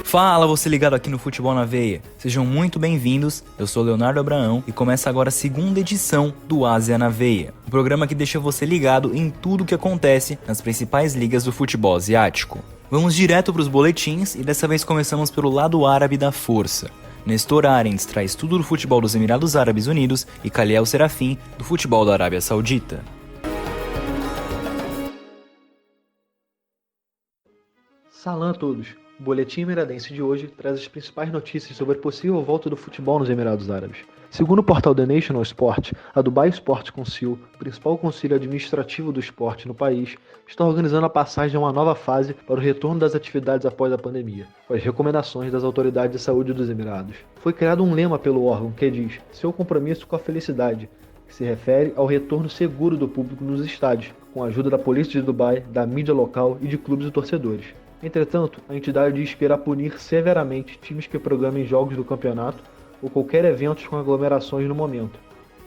Fala, você ligado aqui no Futebol na Veia. Sejam muito bem-vindos, eu sou Leonardo Abraão e começa agora a segunda edição do Ásia na Veia, um programa que deixa você ligado em tudo o que acontece nas principais ligas do futebol asiático. Vamos direto para os boletins e dessa vez começamos pelo lado árabe da força. Nestor Arends traz tudo do futebol dos Emirados Árabes Unidos e Khalil Serafim do futebol da Arábia Saudita. Salam a todos! O Boletim Emiradense de hoje traz as principais notícias sobre a possível volta do futebol nos Emirados Árabes. Segundo o portal The National Sport, a Dubai Sports Council, principal conselho administrativo do esporte no país, está organizando a passagem a uma nova fase para o retorno das atividades após a pandemia, com as recomendações das autoridades de saúde dos Emirados. Foi criado um lema pelo órgão que diz "Seu compromisso com a felicidade", que se refere ao retorno seguro do público nos estádios, com a ajuda da polícia de Dubai, da mídia local e de clubes e torcedores. Entretanto, a entidade diz que irá punir severamente times que programem jogos do campeonato ou qualquer evento com aglomerações no momento,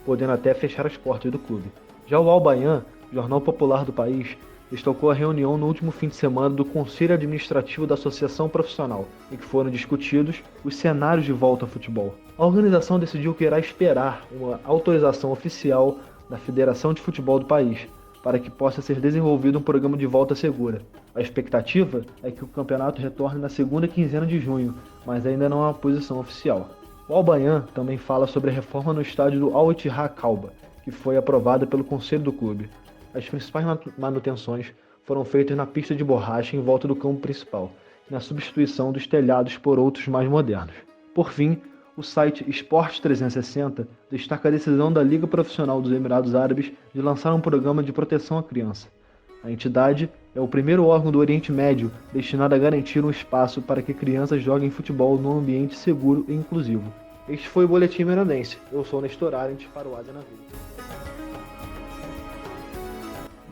podendo até fechar as portas do clube. Já o Al Bayan, jornal popular do país, destacou a reunião no último fim de semana do Conselho Administrativo da Associação Profissional, em que foram discutidos os cenários de volta ao futebol. A organização decidiu que irá esperar uma autorização oficial da Federação de Futebol do país, para que possa ser desenvolvido um programa de volta segura. A expectativa é que o campeonato retorne na segunda quinzena de junho, mas ainda não há uma posição oficial. O Al Bayan também fala sobre a reforma no estádio do Al Ittihad Kalba, que foi aprovada pelo conselho do clube. As principais manutenções foram feitas na pista de borracha em volta do campo principal, e na substituição dos telhados por outros mais modernos. Por fim, o site Esporte 360 destaca a decisão da Liga Profissional dos Emirados Árabes de lançar um programa de proteção à criança. A entidade é o primeiro órgão do Oriente Médio destinado a garantir um espaço para que crianças joguem futebol num ambiente seguro e inclusivo. Este foi o Boletim Emiradense. Eu sou Nestor Arends para o Ásia na Veia.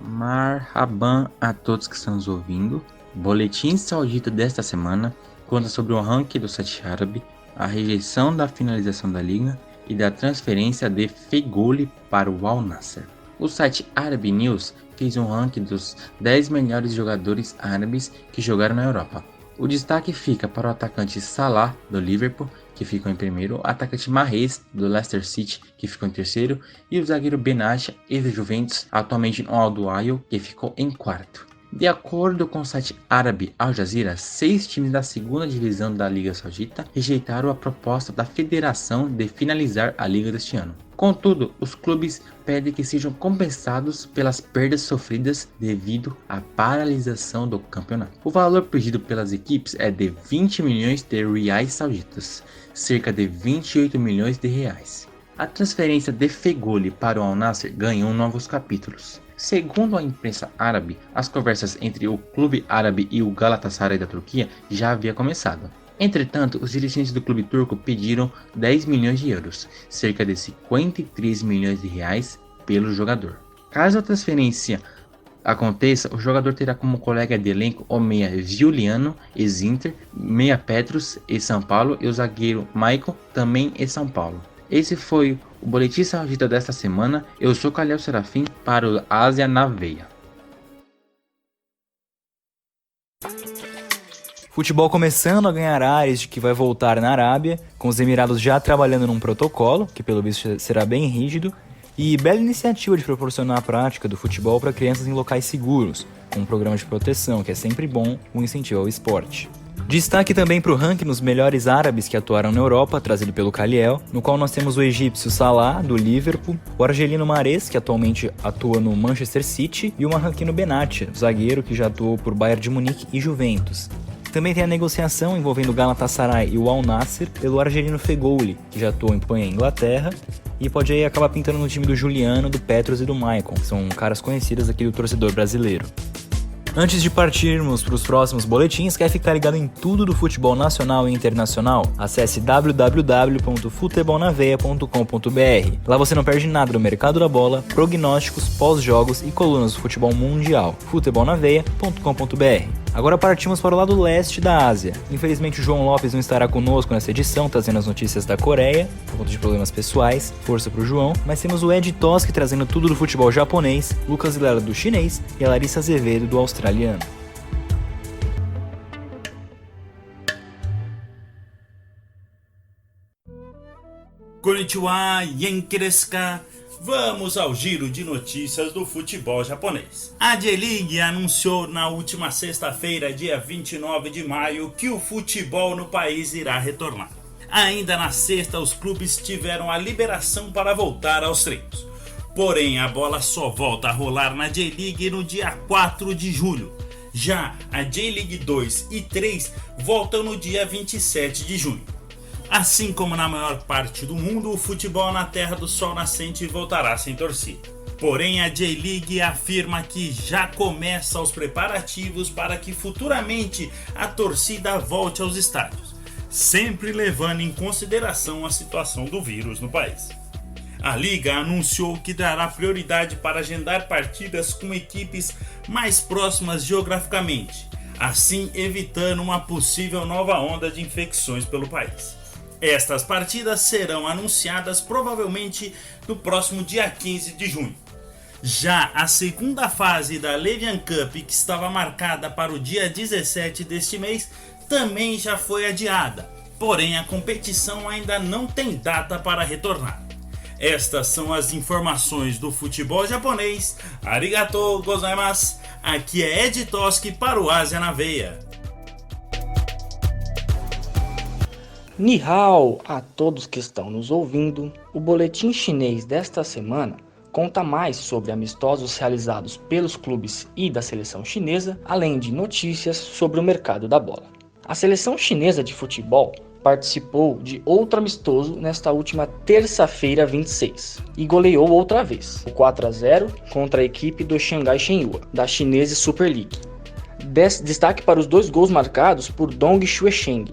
Marhaban a todos que estão nos ouvindo. O Boletim Saudita desta semana conta sobre o ranking do site árabe, a rejeição da finalização da liga e da transferência de Feghouli para o Al Nassr. O site Arab News fez um ranking dos 10 melhores jogadores árabes que jogaram na Europa. O destaque fica para o atacante Salah, do Liverpool, que ficou em primeiro, o atacante Mahrez, do Leicester City, que ficou em terceiro, e o zagueiro Benatia, ex-Juventus, atualmente no Al Duhail, que ficou em quarto. De acordo com o site árabe Al Jazeera, 6 times da segunda divisão da Liga Saudita rejeitaram a proposta da federação de finalizar a liga deste ano. Contudo, os clubes pedem que sejam compensados pelas perdas sofridas devido à paralisação do campeonato. O valor pedido pelas equipes é de 20 milhões de reais sauditas, cerca de 28 milhões de reais. A transferência de Feghouli para o Al Nassr ganhou novos capítulos. Segundo a imprensa árabe, as conversas entre o clube árabe e o Galatasaray da Turquia já havia começado. Entretanto, os dirigentes do clube turco pediram 10 milhões de euros, cerca de 53 milhões de reais, pelo jogador. Caso a transferência aconteça, o jogador terá como colega de elenco o meia Giuliano, ex-Inter, meia Petrus, ex-São Paulo, e o zagueiro Maicon, também ex-São Paulo. Esse foi o Boletim Saudita desta semana. Eu sou Khalil Serafim para o Ásia na Veia. Futebol começando a ganhar ares de que vai voltar na Arábia, com os Emirados já trabalhando num protocolo, que pelo visto será bem rígido, e bela iniciativa de proporcionar a prática do futebol para crianças em locais seguros, com um programa de proteção, que é sempre bom, um incentivo ao esporte. Destaque também para o ranking nos melhores árabes que atuaram na Europa, trazido pelo Khalil, no qual nós temos o egípcio Salah, do Liverpool, o argelino Mahrez, que atualmente atua no Manchester City, e o marroquino Benatia, zagueiro que já atuou por Bayern de Munique e Juventus. Também tem a negociação envolvendo o Galatasaray e o Al Nassr pelo argelino Feghouli, que já atuou em Espanha e Inglaterra, e pode aí acabar pintando no time do Giuliano, do Petrus e do Maicon, que são caras conhecidas aqui do torcedor brasileiro. Antes de partirmos para os próximos boletins, quer ficar ligado em tudo do futebol nacional e internacional? Acesse www.futebolnaveia.com.br. Lá você não perde nada do mercado da bola, prognósticos, pós-jogos e colunas do futebol mundial. futebolnaveia.com.br. Agora partimos para o lado leste da Ásia. Infelizmente o João Lopes não estará conosco nessa edição, trazendo as notícias da Coreia, por conta de problemas pessoais, força pro João, mas temos o Ed Toski trazendo tudo do futebol japonês, Lucas Vilela do chinês e a Larissa Azevedo do australiano. Konnichiwa, Yenkereska. Vamos ao giro de notícias do futebol japonês. A J-League anunciou na última sexta-feira, dia 29 de maio, que o futebol no país irá retornar. Ainda na sexta, os clubes tiveram a liberação para voltar aos treinos. Porém, a bola só volta a rolar na J-League no dia 4 de julho. Já a J-League 2 e 3 voltam no dia 27 de junho. Assim como na maior parte do mundo, o futebol na Terra do Sol Nascente voltará sem torcida. Porém, a J-League afirma que já começa os preparativos para que futuramente a torcida volte aos estádios, sempre levando em consideração a situação do vírus no país. A Liga anunciou que dará prioridade para agendar partidas com equipes mais próximas geograficamente, assim evitando uma possível nova onda de infecções pelo país. Estas partidas serão anunciadas provavelmente no próximo dia 15 de junho. Já a segunda fase da Levian Cup, que estava marcada para o dia 17 deste mês, também já foi adiada, porém a competição ainda não tem data para retornar. Estas são as informações do futebol japonês. Arigatou gozaimasu! Aqui é Ed Toski para o Ásia na Veia. Ni hao a todos que estão nos ouvindo. O boletim chinês desta semana conta mais sobre amistosos realizados pelos clubes e da seleção chinesa, além de notícias sobre o mercado da bola. A seleção chinesa de futebol participou de outro amistoso nesta última terça-feira 26 e goleou outra vez, o 4-0 contra a equipe do Shanghai Shenhua, da chinesa Super League. Destaque para os 2 gols marcados por Dong Xuesheng.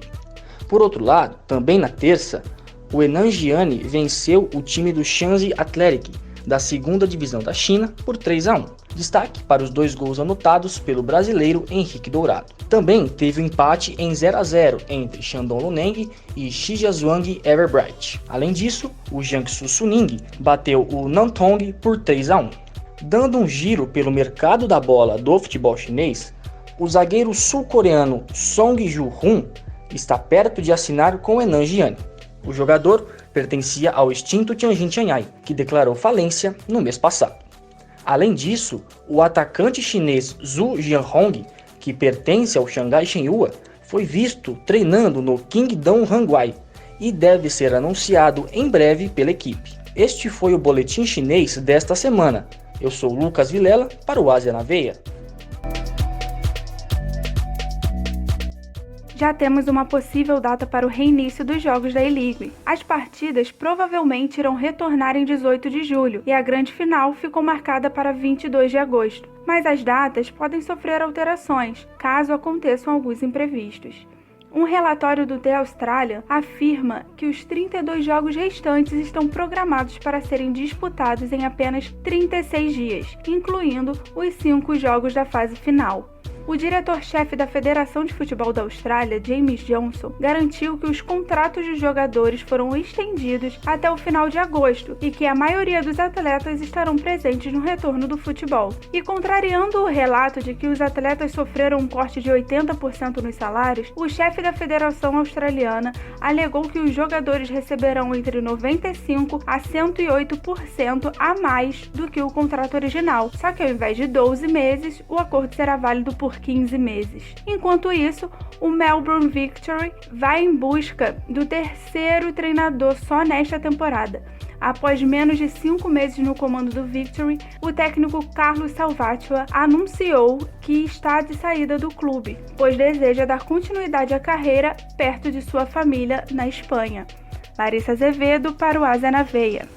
Por outro lado, também na terça, o Henan Jiani venceu o time do Shanxi Athletic, da segunda divisão da China, por 3-1. Destaque para os 2 gols anotados pelo brasileiro Henrique Dourado. Também teve um empate em 0-0 entre Shandong Luneng e Shijiazhuang Everbright. Além disso, o Jiangsu Suning bateu o Nantong por 3-1. Dando um giro pelo mercado da bola do futebol chinês, o zagueiro sul-coreano Song Ju-hoon está perto de assinar com o Henan Jiani. O jogador pertencia ao extinto Tianjin Tianyai, que declarou falência no mês passado. Além disso, o atacante chinês Zhu Jianhong, que pertence ao Shanghai Shenhua, foi visto treinando no Kingdom Hangzhou e deve ser anunciado em breve pela equipe. Este foi o boletim chinês desta semana. Eu sou Lucas Vilela para o Ásia na Veia. Já temos uma possível data para o reinício dos jogos da E-League. As partidas provavelmente irão retornar em 18 de julho e a grande final ficou marcada para 22 de agosto. Mas as datas podem sofrer alterações, caso aconteçam alguns imprevistos. Um relatório do The Australian afirma que os 32 jogos restantes estão programados para serem disputados em apenas 36 dias, incluindo os 5 jogos da fase final. O diretor-chefe da Federação de Futebol da Austrália, James Johnson, garantiu que os contratos dos jogadores foram estendidos até o final de agosto e que a maioria dos atletas estarão presentes no retorno do futebol. E contrariando o relato de que os atletas sofreram um corte de 80% nos salários, o chefe da Federação Australiana alegou que os jogadores receberão entre 95% a 108% a mais do que o contrato original, só que ao invés de 12 meses, o acordo será válido por 15 meses. Enquanto isso, o Melbourne Victory vai em busca do terceiro treinador só nesta temporada. Após menos de 5 meses no comando do Victory, o técnico Carlos Salvatio anunciou que está de saída do clube, pois deseja dar continuidade à carreira perto de sua família na Espanha. Larissa Azevedo para o Ásia na Veia.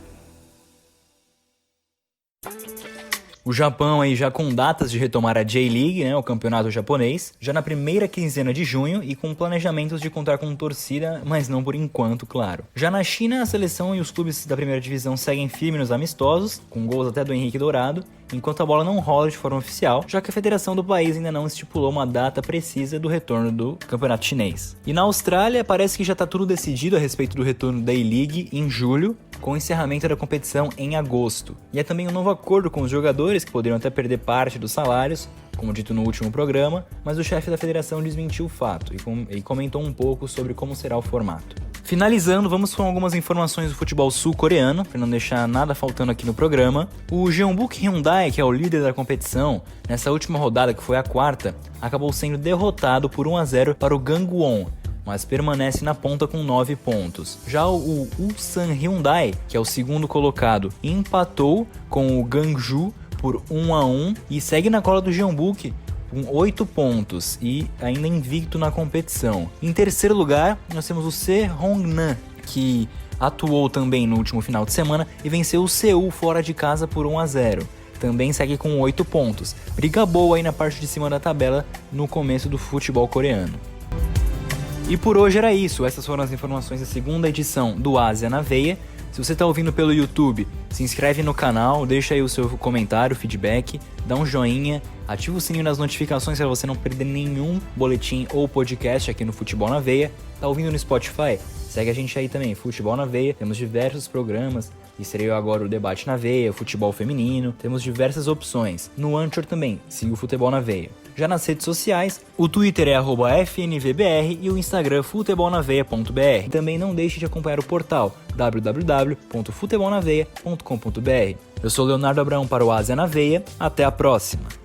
O Japão aí já com datas de retomar a J-League, o campeonato japonês, já na primeira quinzena de junho e com planejamentos de contar com torcida, mas não por enquanto, claro. Já na China, a seleção e os clubes da primeira divisão seguem firmes nos amistosos, com gols até do Henrique Dourado, enquanto a bola não rola de forma oficial, já que a federação do país ainda não estipulou uma data precisa do retorno do campeonato chinês. E na Austrália, parece que já está tudo decidido a respeito do retorno da A-League em julho, com o encerramento da competição em agosto. E é também um novo acordo com os jogadores, que poderiam até perder parte dos salários, como dito no último programa, mas o chefe da federação desmentiu o fato e comentou um pouco sobre como será o formato. Finalizando, vamos com algumas informações do futebol sul-coreano, para não deixar nada faltando aqui no programa. O Jeonbuk Hyundai, que é o líder da competição, nessa última rodada, que foi a quarta, acabou sendo derrotado por 1-0 para o Gangwon, mas permanece na ponta com 9 pontos. Já o Ulsan Hyundai, que é o segundo colocado, empatou com o Gangju por 1-1 e segue na cola do Jeonbuk com 8 pontos e ainda invicto na competição. Em terceiro lugar, nós temos o Sehongnan, que atuou também no último final de semana e venceu o Seul fora de casa por 1-0. Também segue com 8 pontos. Briga boa aí na parte de cima da tabela no começo do futebol coreano. E por hoje era isso, essas foram as informações da segunda edição do Ásia na Veia. Se você está ouvindo pelo YouTube, se inscreve no canal, deixa aí o seu comentário, feedback, dá um joinha, ativa o sininho das notificações para você não perder nenhum boletim ou podcast aqui no Futebol na Veia. Tá ouvindo no Spotify? Segue a gente aí também, Futebol na Veia, temos diversos programas, estreou agora o Debate na Veia, o Futebol Feminino, temos diversas opções. No Anchor também, siga o Futebol na Veia. Já nas redes sociais, o Twitter é @FNVBR e o Instagram futebolnaveia.br. Também não deixe de acompanhar o portal www.futebolnaveia.com.br. Eu sou Leonardo Abraão para o Ásia na Veia, até a próxima!